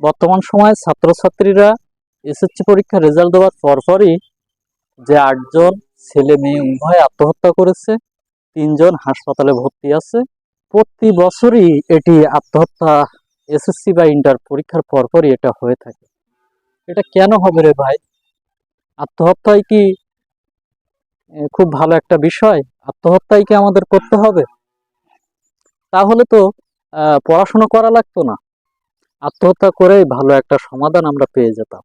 বর্তমান সময়ে ছাত্রছাত্রীরা এসএসসি পরীক্ষার রেজাল্ট দেওয়ার পরপরই যে 8 জন ছেলে মেয়ে উভয় আত্মহত্যা করেছে, 3 জন হাসপাতালে ভর্তি আছে। প্রতি বছরই এটি আত্মহত্যা এসএসসি বা ইন্টার পরীক্ষার পরপরই এটা হয়ে থাকে। এটা কেন হবে রে ভাই? আত্মহত্যাই কি খুব ভালো একটা বিষয়? আত্মহত্যাই কি আমাদের করতে হবে? তাহলে তো পড়াশোনা করা লাগতো না, আত্মহত্যা করেই ভালো একটা সমাধান আমরা পেয়ে যেতাম।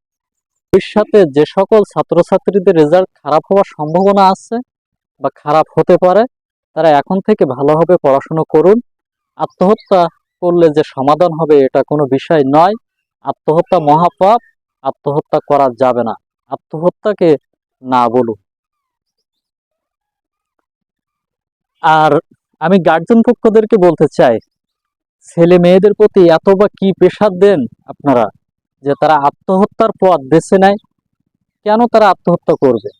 ভবিষ্যতে যে সকল ছাত্রছাত্রীদের রেজাল্ট খারাপ হওয়ার সম্ভাবনা আছে বা খারাপ হতে পারে, তারা এখন থেকে ভালোভাবে পড়াশোনা করুন। আত্মহত্যা করলে যে সমাধান হবে এটা কোনো বিষয় নয়। আত্মহত্যা মহাপাপ, আত্মহত্যা করা যাবে না। আত্মহত্যাকে না বলুন। আর আমি গার্জিয়ান পক্ষদেরকে বলতে চাই, ছেলে মেয়েদের প্রতি এত বা কি প্রেশার দেন আপনারা যে তারা আত্মহত্যার পথ বেছে নেয়? কেন তারা আত্মহত্যা করবে?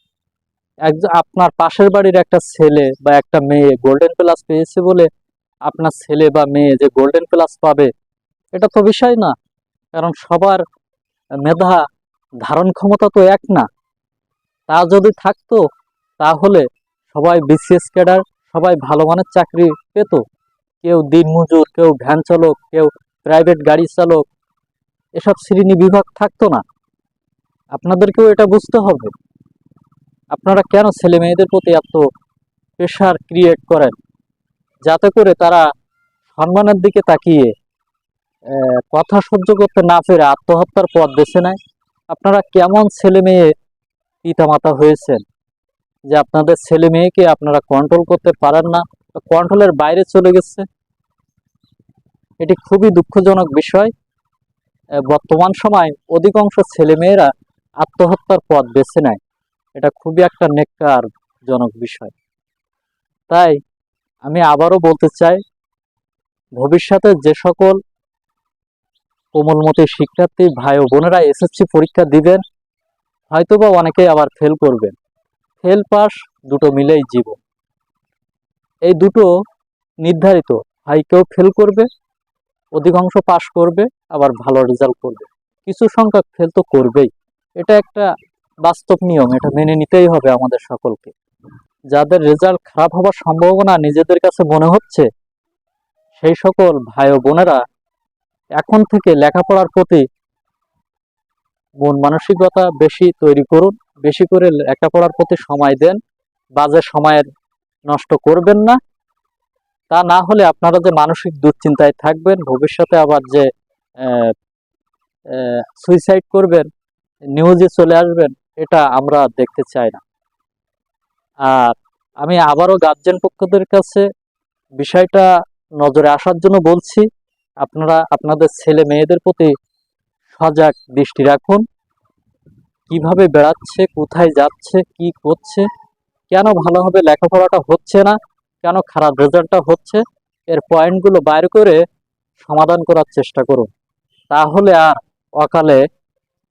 আপনার পাশের বাড়ির একটা ছেলে বা একটা মেয়ে গোল্ডেন প্লাস পেয়েছে বলে আপনার ছেলে বা মেয়ে যে গোল্ডেন প্লাস পাবে এটা তো বিষয় না। কারণ সবার মেধা ধারণ ক্ষমতা তো এক না। তা যদি থাকতো তাহলে সবাই বিসিএস ক্যাডার, সবাই ভালো মানের চাকরি পেত। কেউ দিনমজুর, কেউ ভ্যান চালক, কেউ প্রাইভেট গাড়ি চালক, এসব শ্রেণী বিভাগ থাকতো না। আপনাদেরকেও এটা বুঝতে হবে। আপনারা কেন ছেলে মেয়েদের প্রতি এত প্রেশার ক্রিয়েট করেন যাতে করে তারা সম্মানের দিকে তাকিয়ে কথা সহ্য করতে না পেরে আত্মহত্যার পথ বেছে নেয়? আপনারা কেমন ছেলে মেয়ে পিতামাতা হয়েছেন যে আপনাদের ছেলে মেয়েকে আপনারা কন্ট্রোল করতে পারেন না, কন্ট্রোলের বাইরে চলে গেছে? এটি খুবই দুঃখজনক বিষয়। বর্তমান সময় অধিকাংশ ছেলেমেয়েরা আত্মহত্যার পথ বেছে নেয়। এটা খুবই একটা নেক্কারজনক বিষয়। তাই আমি আবারও বলতে চাই, ভবিষ্যতে যে সকল কোমলমতি শিক্ষার্থী ভাই ও বোনেরা এসএসসি পরীক্ষা দিবেন, হয়তোবা অনেকেই আবার ফেল করবেন। ফেল পাস দুটো মিলেই জীবন। এই দুটো নির্ধারিত, হয় কেউ ফেল করবে, অধিকাংশ পাস করবে, আবার ভালো রেজাল্ট করবে। কিছু সংখ্যক ফেল তো করবেই। এটা একটা বাস্তব নিয়ম, এটা মেনে নিতেই হবে আমাদের সকলকে। যাদের রেজাল্ট খারাপ হওয়ার সম্ভাবনা নিজেদের কাছে মনে হচ্ছে, সেই সকল ভাই ও বোনেরা এখন থেকে লেখাপড়ার প্রতি মন মানসিকতা বেশি তৈরি করুন, বেশি করে লেখাপড়ার প্রতি সময় দেন, বাজে সময়ের নষ্ট করবেন না। তা না হলে আপনারা যে মানসিক দুশ্চিন্তায় থাকবেন, ভবিষ্যতে আবার যে সুইসাইড করবেন, নিউজে চলে আসবেন, এটা আমরা দেখতে চাই না। আর আমি আবারও গার্জিয়ান পক্ষদের কাছে বিষয়টা নজরে আসার জন্য বলছি, আপনারা আপনাদের ছেলে মেয়েদের প্রতি সজাগ দৃষ্টি রাখুন। কিভাবে বেড়াচ্ছে, কোথায় যাচ্ছে, কি করছে, কেন ভালোভাবে লেখাপড়াটা হচ্ছে না, কেন খারাপ রেজাল্টটা হচ্ছে, এর পয়েন্টগুলো বাইর করে সমাধান করার চেষ্টা করুন। তাহলে আর অকালে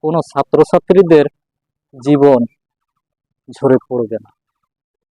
কোনো ছাত্রছাত্রীদের জীবন ঝরে পড়বে না।